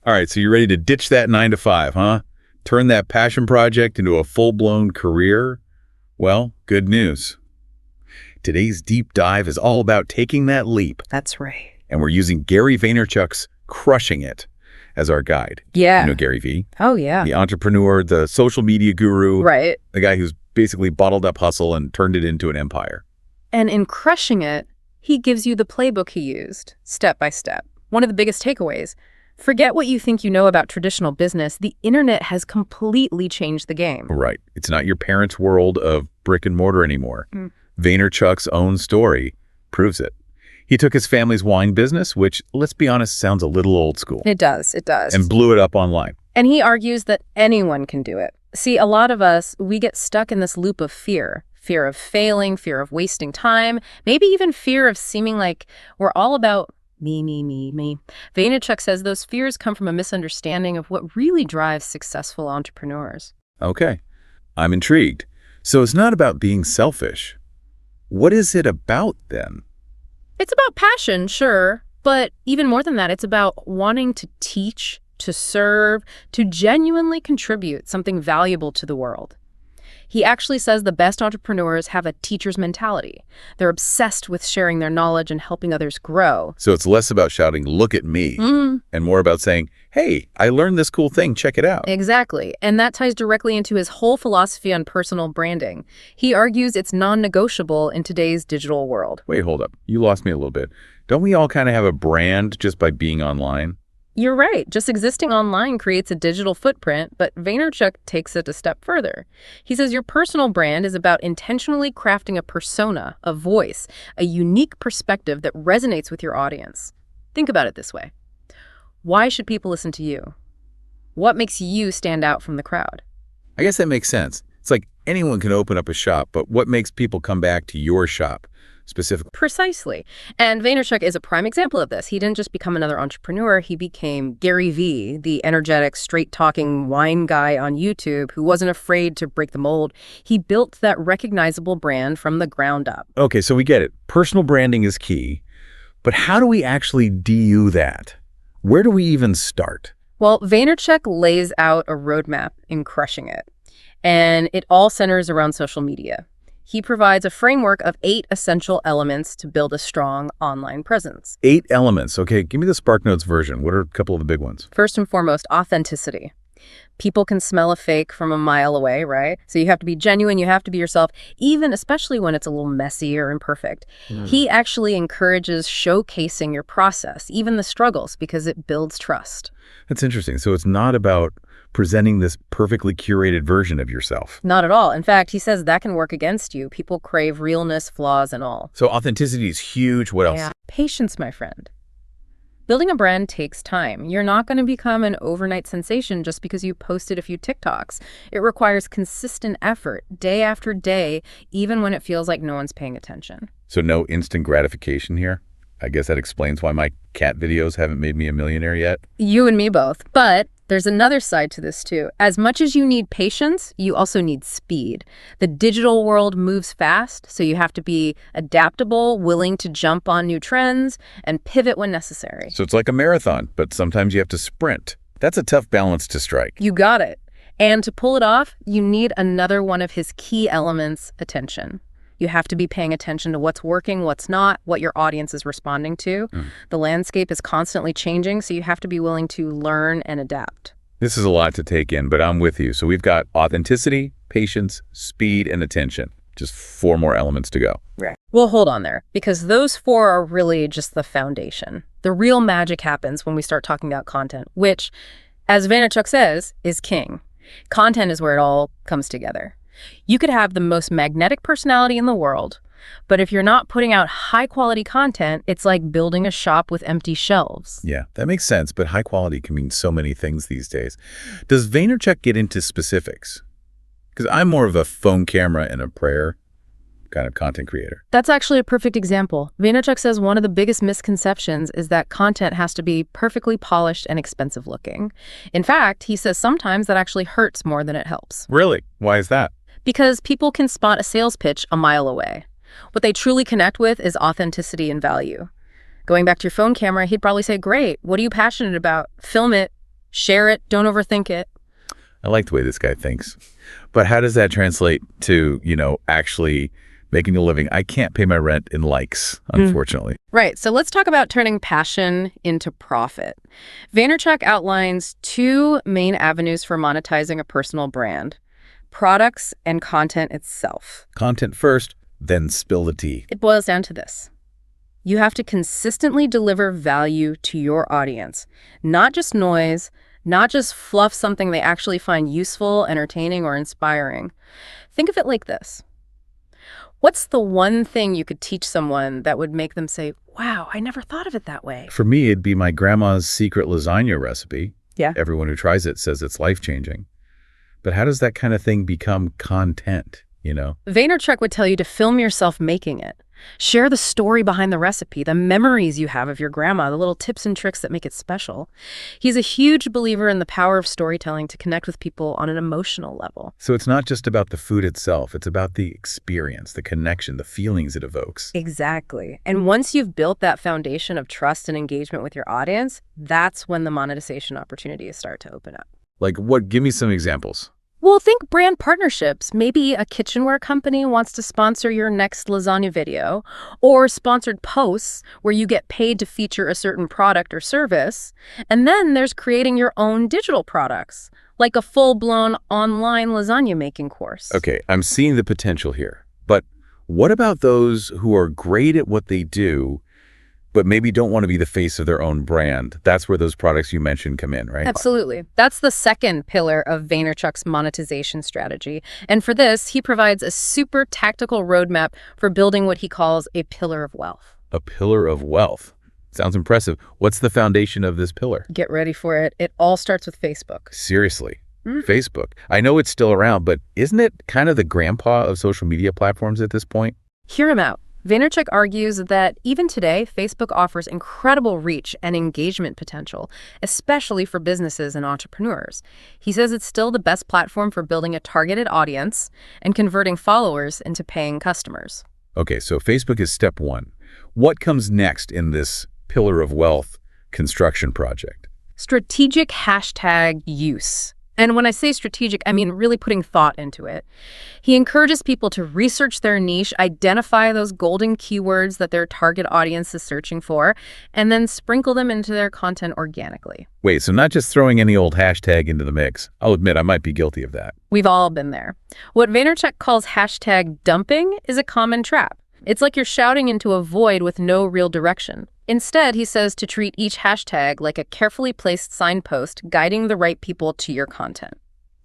All right, so you're ready to ditch that 9 to 5, huh? Turn that passion project into a full-blown career? Well, good news. Today's deep dive is all about taking that leap. That's right. And we're using Gary Vaynerchuk's Crushing It as our guide. Yeah. You know Gary V? Oh, yeah. The entrepreneur, the social media guru. Right. The guy who's basically bottled up hustle and turned it into an empire. And in Crushing It, he gives you the playbook he used, step by step. One of the biggest takeaways: forget what you think you know about traditional business. The internet has completely changed the game. Right. It's not your parents' world of brick and mortar anymore. Vaynerchuk's own story proves it. He took his family's wine business, which, let's be honest, sounds a little old school. It does. And blew it up online. And he argues that anyone can do it. See, a lot of us, we get stuck in this loop of fear. Fear of failing, fear of wasting time, maybe even fear of seeming like we're all about me, me, me, me. Vaynerchuk says those fears come from a misunderstanding of what really drives successful entrepreneurs. Okay, I'm intrigued. So it's not about being selfish. What is it about then? It's about passion, sure, but even more than that, it's about wanting to teach, to serve, to genuinely contribute something valuable to the world. He actually says the best entrepreneurs have a teacher's mentality. They're obsessed with sharing their knowledge and helping others grow. So it's less about shouting, "Look at me," and more about saying, "Hey, I learned this cool thing, check it out." Exactly. And that ties directly into his whole philosophy on personal branding. He argues it's non-negotiable in today's digital world. Wait, hold up. You lost me a little bit. Don't we all kind of have a brand just by being online? You're right. Just existing online creates a digital footprint, but Vaynerchuk takes it a step further. He says your personal brand is about intentionally crafting a persona, a voice, a unique perspective that resonates with your audience. Think about it this way. Why should people listen to you? What makes you stand out from the crowd? I guess that makes sense. It's like anyone can open up a shop, but what makes people come back to your shop specifically? Precisely. And Vaynerchuk is a prime example of this. He didn't just become another entrepreneur. He became Gary V, the energetic, straight-talking wine guy on YouTube who wasn't afraid to break the mold. He built that recognizable brand from the ground up. Okay, so we get it. Personal branding is key, but how do we actually do that? Where do we even start? Well, Vaynerchuk lays out a roadmap in Crushing It, and it all centers around social media. He provides a framework of 8 essential elements to build a strong online presence. 8 elements. Okay, give me the SparkNotes version. What are a couple of the big ones? First and foremost, authenticity. People can smell a fake from a mile away, right? So you have to be genuine, you have to be yourself, especially when it's a little messy or imperfect. He actually encourages showcasing your process, even the struggles, because it builds trust. That's interesting. So it's not about presenting this perfectly curated version of yourself. Not at all. In fact, he says that can work against you. People crave realness, flaws, and all. So authenticity is huge. What else? Yeah. Patience, my friend. Building a brand takes time. You're not going to become an overnight sensation just because you posted a few TikToks. It requires consistent effort, day after day, even when it feels like no one's paying attention. So no instant gratification here? I guess that explains why my cat videos haven't made me a millionaire yet. You and me both. But there's another side to this too. As much as you need patience, you also need speed. The digital world moves fast, so you have to be adaptable, willing to jump on new trends, and pivot when necessary. So it's like a marathon, but sometimes you have to sprint. That's a tough balance to strike. You got it. And to pull it off, you need another one of his key elements, attention. You have to be paying attention to what's working, what's not, what your audience is responding to. The landscape is constantly changing, so you have to be willing to learn and adapt. This is a lot to take in, but I'm with you. So we've got authenticity, patience, speed, and attention. Just 4 more elements to go. Right. Well, hold on there, because those 4 are really just the foundation. The real magic happens when we start talking about content, which, as Vaynerchuk says, is king. Content is where it all comes together. You could have the most magnetic personality in the world, but if you're not putting out high-quality content, it's like building a shop with empty shelves. Yeah, that makes sense, but high quality can mean so many things these days. Does Vaynerchuk get into specifics? Because I'm more of a phone camera and a prayer kind of content creator. That's actually a perfect example. Vaynerchuk says one of the biggest misconceptions is that content has to be perfectly polished and expensive looking. In fact, he says sometimes that actually hurts more than it helps. Really? Why is that? Because people can spot a sales pitch a mile away. What they truly connect with is authenticity and value. Going back to your phone camera, he'd probably say, great, what are you passionate about? Film it, Share it, don't overthink it. I like the way this guy thinks. But how does that translate to, actually making a living? I can't pay my rent in likes, unfortunately. Right, so let's talk about turning passion into profit. Vaynerchuk outlines two main avenues for monetizing a personal brand: products and content itself. Content first, then spill the tea. It boils down to this. You have to consistently deliver value to your audience, not just noise, not just fluff something they actually find useful, entertaining, or inspiring. Think of it like this. What's the one thing you could teach someone that would make them say, wow, I never thought of it that way? For me, it'd be my grandma's secret lasagna recipe. Yeah. Everyone who tries it says it's life-changing. But how does that kind of thing become content, Vaynerchuk would tell you to film yourself making it. Share the story behind the recipe, the memories you have of your grandma, the little tips and tricks that make it special. He's a huge believer in the power of storytelling to connect with people on an emotional level. So it's not just about the food itself. It's about the experience, the connection, the feelings it evokes. Exactly. And once you've built that foundation of trust and engagement with your audience, that's when the monetization opportunities start to open up. Like what? Give me some examples. Well, think brand partnerships. Maybe a kitchenware company wants to sponsor your next lasagna video, or sponsored posts where you get paid to feature a certain product or service. And then there's creating your own digital products, like a full-blown online lasagna making course. Okay, I'm seeing the potential here. But what about those who are great at what they do, but maybe don't want to be the face of their own brand? That's where those products you mentioned come in, right? Absolutely. That's the second pillar of Vaynerchuk's monetization strategy. And for this, he provides a super tactical roadmap for building what he calls a pillar of wealth. A pillar of wealth. Sounds impressive. What's the foundation of this pillar? Get ready for it. It all starts with Facebook. Seriously. Facebook. I know it's still around, but isn't it kind of the grandpa of social media platforms at this point? Hear him out. Vaynerchuk argues that even today, Facebook offers incredible reach and engagement potential, especially for businesses and entrepreneurs. He says it's still the best platform for building a targeted audience and converting followers into paying customers. Okay, so Facebook is step one. What comes next in this pillar of wealth construction project? Strategic hashtag use. And when I say strategic, I mean really putting thought into it. He encourages people to research their niche, identify those golden keywords that their target audience is searching for, and then sprinkle them into their content organically. Wait, so not just throwing any old hashtag into the mix. I'll admit I might be guilty of that. We've all been there. What Vaynerchuk calls hashtag dumping is a common trap. It's like you're shouting into a void with no real direction. Instead, he says to treat each hashtag like a carefully placed signpost guiding the right people to your content.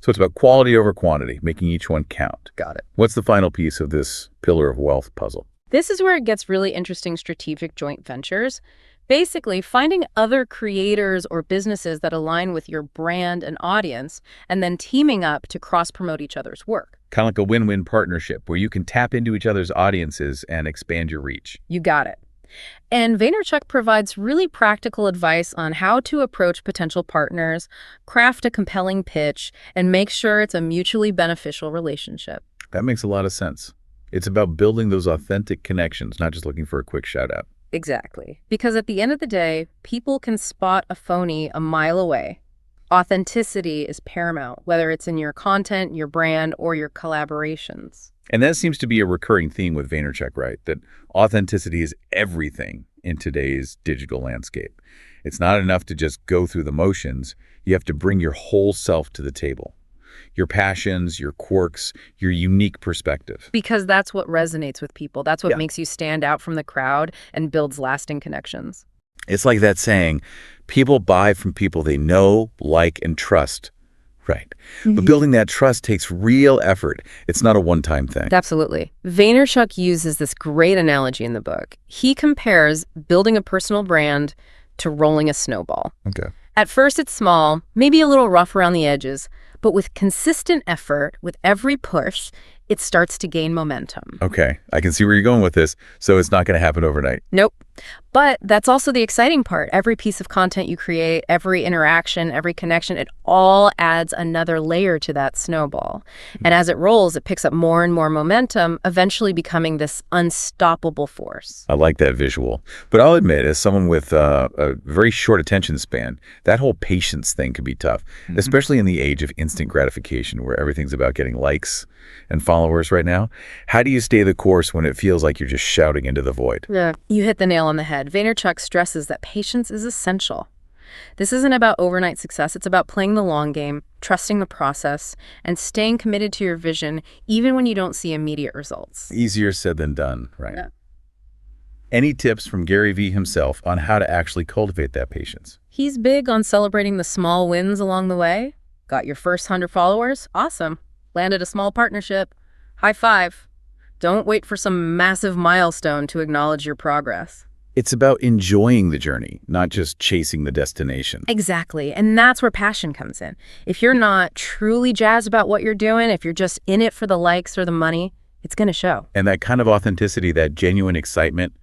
So it's about quality over quantity, making each one count. Got it. What's the final piece of this pillar of wealth puzzle? This is where it gets really interesting: strategic joint ventures. Basically, finding other creators or businesses that align with your brand and audience, and then teaming up to cross-promote each other's work. Kind of like a win-win partnership where you can tap into each other's audiences and expand your reach. You got it. And Vaynerchuk provides really practical advice on how to approach potential partners, craft a compelling pitch, and make sure it's a mutually beneficial relationship. That makes a lot of sense. It's about building those authentic connections, not just looking for a quick shout-out. Exactly. Because at the end of the day, people can spot a phony a mile away. Authenticity is paramount, whether it's in your content, your brand, or your collaborations. And that seems to be a recurring theme with Vaynerchuk, right? That authenticity is everything in today's digital landscape. It's not enough to just go through the motions. You have to bring your whole self to the table. Your passions, your quirks, your unique perspective. Because that's what resonates with people. That's what makes you stand out from the crowd and builds lasting connections. It's like that saying, people buy from people they know, like, and trust. Right. But building that trust takes real effort. It's not a one-time thing. Absolutely. Vaynerchuk uses this great analogy in the book. He compares building a personal brand to rolling a snowball. Okay. At first, it's small, maybe a little rough around the edges, but with consistent effort, with every push, it starts to gain momentum. Okay. I can see where you're going with this. So it's not going to happen overnight. Nope. But that's also the exciting part. Every piece of content you create, every interaction, every connection, it all adds another layer to that snowball. And as it rolls, it picks up more and more momentum, eventually becoming this unstoppable force. I like that visual. But I'll admit, as someone with a very short attention span, that whole patience thing can be tough, especially in the age of instant gratification where everything's about getting likes and followers right now. How do you stay the course when it feels like you're just shouting into the void? Yeah, you hit the nail on the head. Vaynerchuk stresses that patience is essential. This isn't about overnight success. It's about playing the long game, trusting the process, and staying committed to your vision even when you don't see immediate results. Easier said than done, right? Yeah. Any tips from Gary Vee himself on how to actually cultivate that patience? He's big on celebrating the small wins along the way. Got your first 100 followers? Awesome. Landed a small partnership. High five. Don't wait for some massive milestone to acknowledge your progress. It's about enjoying the journey, not just chasing the destination. Exactly. And that's where passion comes in. If you're not truly jazzed about what you're doing, if you're just in it for the likes or the money, it's going to show. And that kind of authenticity, that genuine excitement,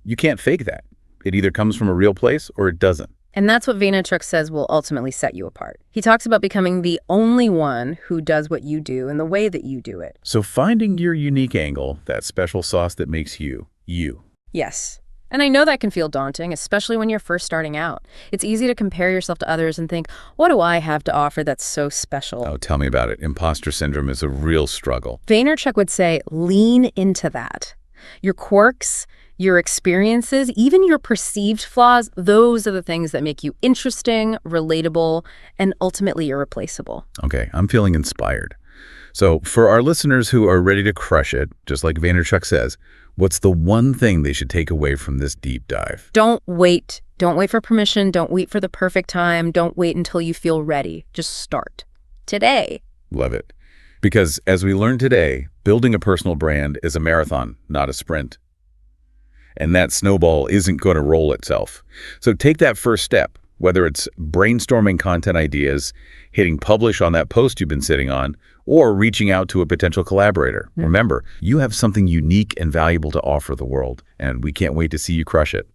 you can't fake that. It either comes from a real place or it doesn't. And that's what Vaynerchuk says will ultimately set you apart. He talks about becoming the only one who does what you do in the way that you do it. So finding your unique angle, that special sauce that makes you, you. Yes. And I know that can feel daunting, especially when you're first starting out. It's easy to compare yourself to others and think, what do I have to offer that's so special? Oh, tell me about it. Imposter syndrome is a real struggle. Vaynerchuk would say, lean into that. Your quirks, your experiences, even your perceived flaws, those are the things that make you interesting, relatable, and ultimately irreplaceable. Okay, I'm feeling inspired. So for our listeners who are ready to crush it, just like Vaynerchuk says, what's the one thing they should take away from this deep dive? Don't wait. Don't wait for permission. Don't wait for the perfect time. Don't wait until you feel ready. Just start. Today. Love it. Because as we learned today, building a personal brand is a marathon, not a sprint. And that snowball isn't going to roll itself. So take that first step, whether it's brainstorming content ideas, hitting publish on that post you've been sitting on, or reaching out to a potential collaborator. Remember, you have something unique and valuable to offer the world, and we can't wait to see you crush it.